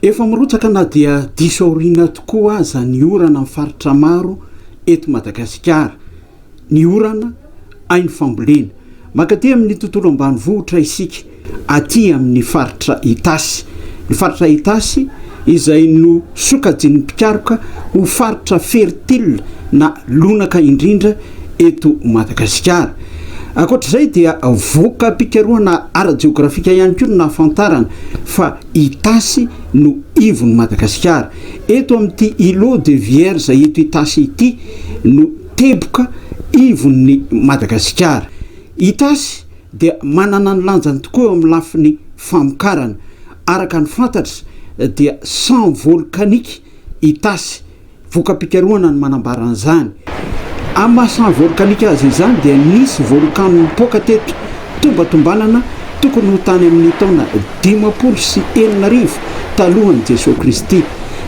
Efa mirotsaka na dia disaorina tokoa aza ny orana mifaritra maro eto Madagasikara. Ny orana ainy fambolena. Makaty amin'ny tontolo ambanivohitra isika aty amin'ny faritra Itasy. Ny faritra Itasy izay no sokajin'ny mpikaroka ho faritra fertile na lonaka indrindra eto Madagasikara. Ankoatr'izay dia voka-pikaroana ara-geografika ihany koa no nahafantarana fa Itasy no ivon'ny Madagasikara. Eto amin'ity îlot de Vierge eto Itasy ity no teboka ivon'ny Madagasikara. Itasy dia manana ny lanjany tokoa eo amin'ny lafiny famokarana. Araka ny fantatra dia 100 volcanique Itasy. Voka-pikaroana no manambara an'izany. Amasan volcanique azy izany dia nisy volcan nipoaka teto tombatombanana tokony ho tany amin'ny taona 540 talohan'i Jesosy Kristy.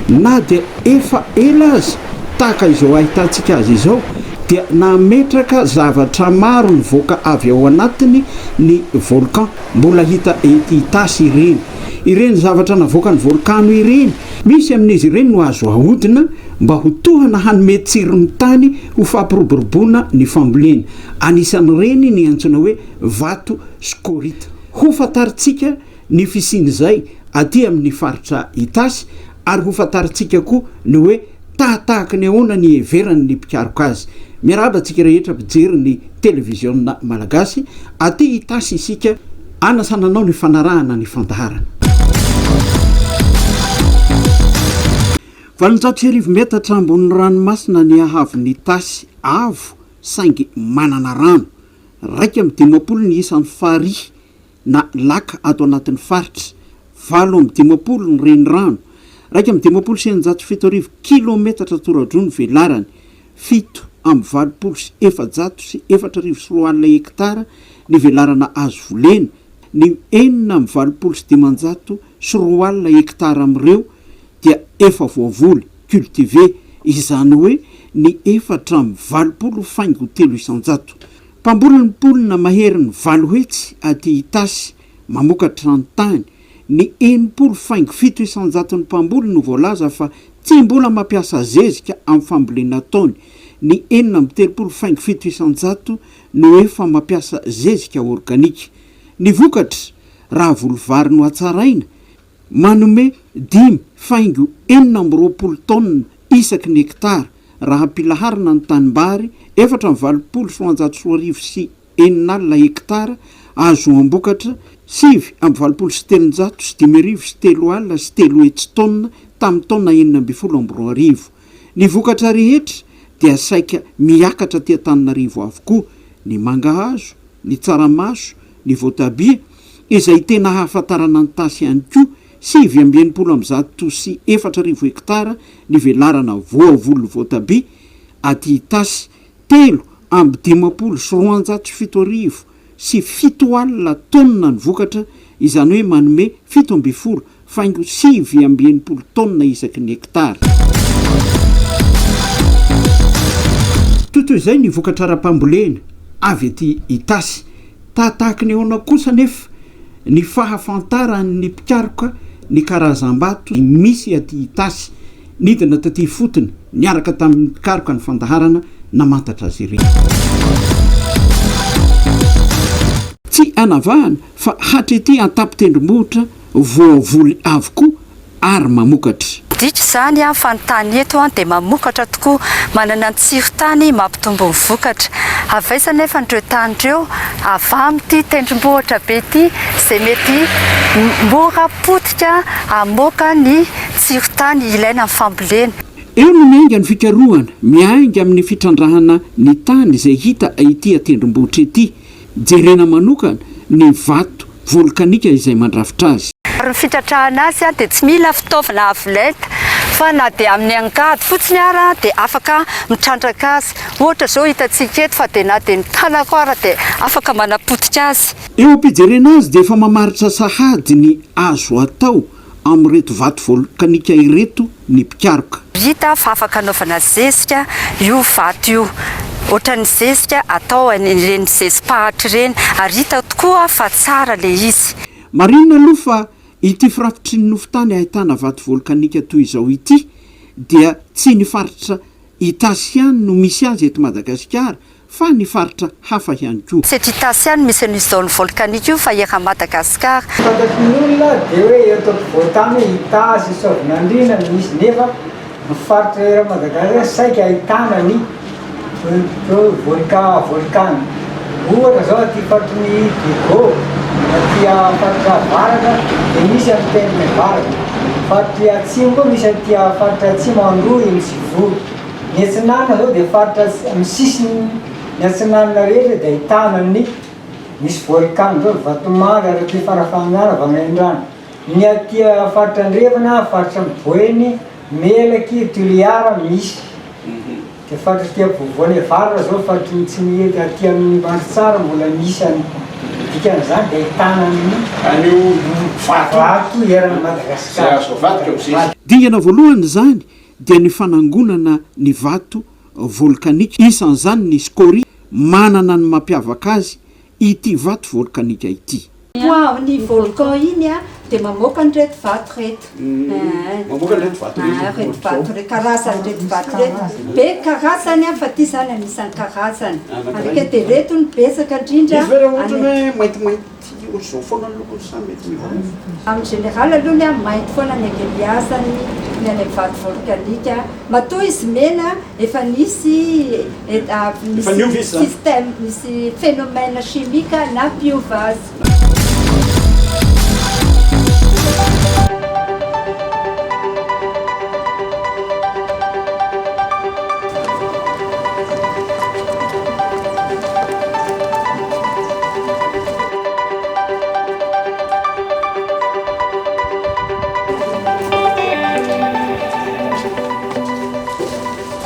Na dia efa ela azy tahaka izao ahitantsika azy izao dia nametraka zavatra maro nivoaka avy ao anatiny ny volcan mbola hita ety Itasy ireny. Ireny zavatra navoaka ny volcano ireny, misy amin'izy ireny no azo ahodina mba ho tohana hanome tsirony tany ho fampiroboroboana ny fambolena. Anisan'ireny ny antsoina hoe vato skorita. Ho fantaritsika ny fisian'izay aty amin'ny faritra Itasy ary ho fantaritsika koa ny hoe tahaka ny ahoana ny heveran'ny mpikaroka azy. Miarahaba antsika rehetra mpijery ny televiziona malagasy aty Itasy isika anasananao ny fanarahana ny fandaharana. 700 metatra ambony ranomasina ny ahavon'ny Itasy avo saingy manana rano. 150 ny isan'ny farihy na laka ato anatin'ny faritra. 750 ny renirano. 150 kilometatra toradrony velarany. 7,404 hektara ny velarana azo volena. Ny 4,704 hektara amin'ireo dia efa voavoly cultivé, izany hoe ny 4,3 mpamboliny polina mahery ny valo hetsy aty Itasy mamokatra ny tany. Ny 7,7 ny mpamboliny no voalaza fa tsy mbola mampiasa zezika amin'ny fambolena ataony. Ny 3,7 no efa mampiasa zezika organika. Ny vokatra raha volovary no hatsaraina manome 10,4 tonne isaky ny hektara. Raha ampilaharina ny tanimbary 4,704 sy 4 hektara azo ambokatra 7,7 sy 5,3 sy 3 tonne tamin'ny taona 2012. Ny vokatra rehetra dia saika miakatra tia Antananarivo avokoa. Ny mangahazo, ny tsaramaso, ny voatabia izay tena hahafantarana ny Tasy ihany koa 7,7 sy 4 hektara ny velarana voavolo voatabia aty Itasy. 3,7 sy 7 tonna ny vokatra, izany hoe manome 7,7 tonna isaky ny hektara. Totoy izay ny vokatra ara-pambolena avy aty Itasy. Tahaka ny ahoana kosa nefa ny fahafantaran'ny mpikaroka ny karazam-bato misy aty Itasy. Nidina taty fotony niaraka tamin'ny mpikaroka ny fandaharana namantatra azy ireny. Tsy anavahana fa hatrety antapitendrimohitra voavoly avokoa ary mamokatra. Ditra zany fa ny tany eto dia mamokatra tokoa, manana ny tsiro-tany mampitombo ny vokatra. Avaisa nefa nireo tany ireo avamity tendrombohitra be ity izay mety mora potika amoaka ny tsiro-tany ilaina amin'ny fambolena. Eo no miainga ny fikarohana, miainga amin'ny fitrandrahana ny tany izay hita ity atendrombohitra ity. Jerena manokana ny vato volkanika izay mandrafitra azy. Ny fitratrahana azy dia tsy mila fitaovana avolenta fa na dia amin'ny angady fotsiny ara dia afaka mitrandraka azy. Ohatra zao hitantsika eto fa dia na dia ny tanako ara dia afaka manapotika azy. Eo ampijerena azy dia efa mamaritra sahady ny azo atao amin'ireto vato volkanika ireto ny mpikaroka. Hita fa afaka anaovana zezika io vato io. Ohatran'ny zezika atao ireny zezim-pahatra ireny, ary hita tokoa fa tsara le izy. Marina aloha fa ity firafitry ny nofotany ahitana vato volkanika toy izao ity dia tsy ny faritra Itasiany no misy azy eto Madagasikara fa ny faritra hafa ihany koa. C'est Itasiany misy ny zone volcanique io fa efa Madagasikara. Fantatry ny olona dia hoe eto voatany Itasy Sovinandrina misy nefa ny faritra era Madagasikara saika ahitana ny volcan. Ohatra zao aty faritry ny Digo, aty faritra Avaraka dia misy amin'ny teniny Avaraka. Faritra Atsimo koa misy aty faritra Atsimo Androy misy volo. Ny Atsinanana zao dia faritra amin'ny sisiny ny Atsinanana rehetra dia ahitana ny misy volcan zao Vatomanga ary aty Farafangana Vangaindrano. Ny aty faritra Andrevana, faritra Boeny, Melaky, Tuliara misy. Dia faritra aty Vovoany Varatra zao faritra tsy mihety aty amin'ny Mandritsara mbola misy any. Dikan'izany dia ahitana an'io vato eran'ny Madagasikara. Dingana voalohany zany dia ny fanangonana ny vato volkanika. Isan'izany ny Skory manana ny mampiavaka azy ity vato volkanika ity. Ny volcan iny dia mamoaka an'ireto vato reto. Mamoaka an'ireto vato reto vato reto, karazany reto vato reto. Be karazany fa ty zany anisan'ny karazany. Alika dia reto ny betsaka indrindra. Izy vera ohatra hoe maintimainty ohatr'izao foana ny lokony samy mety mivana. Amin'ny général aloha mainty foana ny angeliasany ny any vato volkanika. Matoa izy mena efa nisy système, misy phénomène chimique nampiova azy.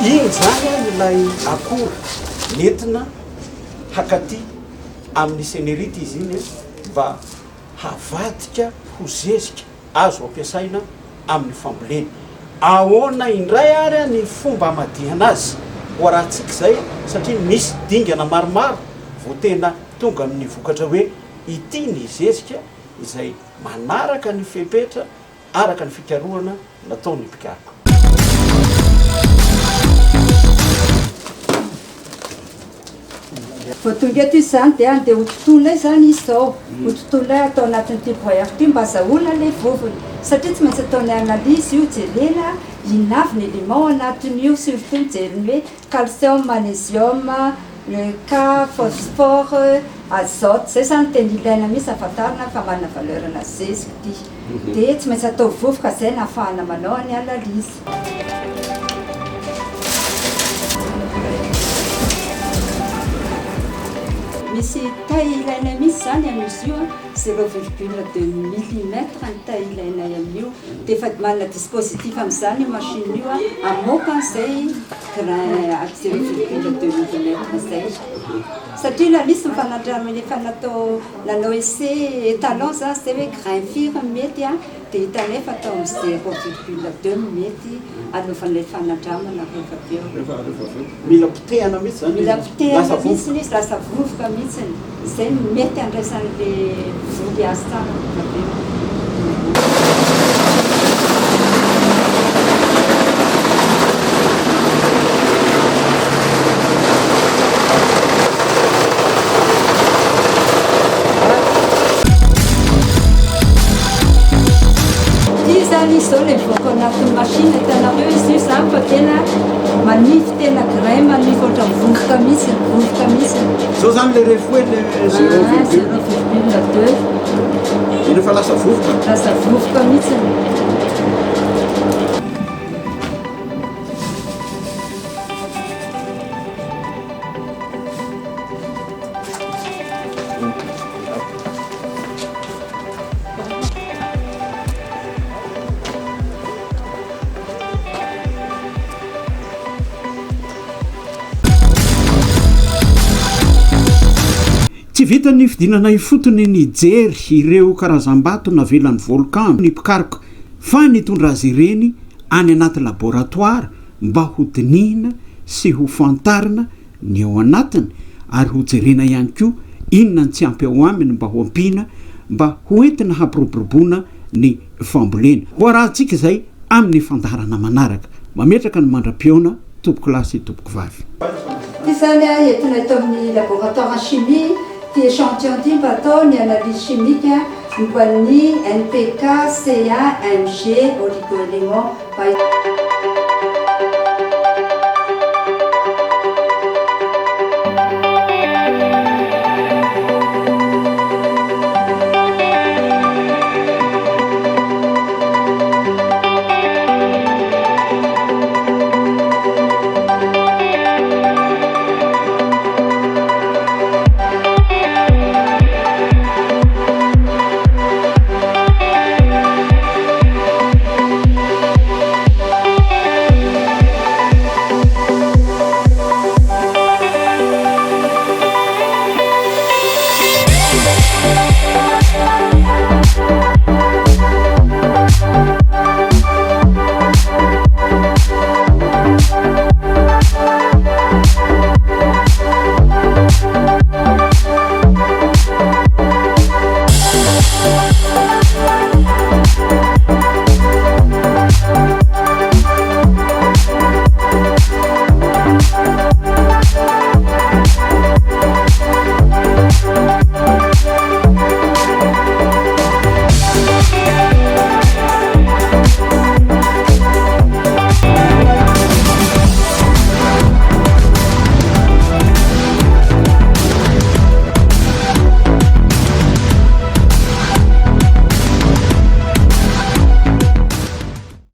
Igny zany ilay akora nentina hakaty amin'ny senerity izy iny mba havadika ho zezika azo ampiasaina amin'ny fambolena. Ahoana indray ary ny fomba hamadihana azy ho arahantsika izay satria misy dingana maromaro vao tena tonga amin'ny vokatra hoe ity ny zezika izay manaraka ny fepetra araka ny fikarohana nataony mpikaroka. Vao tonga eto izy zany dia andeha hototolay zany izy zao. Hototolay atao anatin'ity boyard ity mba azahoana ilay vovony. Satria tsy maintsy ataonay analyse io jerena inavy ny élément anatin'io, surtout mijeriny hoe calcium, magnésium, le K, phosphore, azote. Zay zany tena ilaina mihitsy ahafantarana fa manana valeur ana zezika ity. Dia tsy maintsy atao vovoka zay no ahafahana manao ny analyse. Misy taille ilaina mihitsy zany amin'izy io 0,2 mm ny taille ilaina amin'io. Dia efa manana dispositif amin'izany io machine io amoaka an'izay grain 0,2 mm zay. Satria la misy mifanandramana efa nanao essai étalon zany zay hoe grain firy mety dia hitanay fa atao amin'ny 0,2 mety alofan'ilay fanandramana rehefa avy eo. Mila potehana mihitsy zany. Mila potehana mihitsy izy lasa vovoka mihitsy. Zay mety andraisan'ilay voly azy tsara avy eo. Izao ilay voaka anatin'ny machine hitanareo izy io zany fa tena manify tena grain manify ohatran'ny vovoka mihitsy, vovoka mihitsy. Zao zany le rehefa hoe le 0,2. Iny efa lasa vovoka. Lasa vovoka mihitsy. Tsy vita ny fidinana ifotony ny jery ireo karazam-bato navelan'ny volcan ny mpikaroka fa nitondra azy ireny any anaty laboratoire mba ho dinihina sy ho fantarina ny ao anatiny ary ho jerena ihany koa inona ny tsy ampy ao aminy mba ho ampina mba ho entina hampiroboroboana ny fambolena voarahantsika izay amin'ny fandarana manaraka mametraka ny mandra-piona tompoko lasy tompoko vavy izany a entina atao amin'ny laboratoire chimie ty échantillon ty mba atao ny analyse chimique momba ny NPK, CA, MG, oligoélément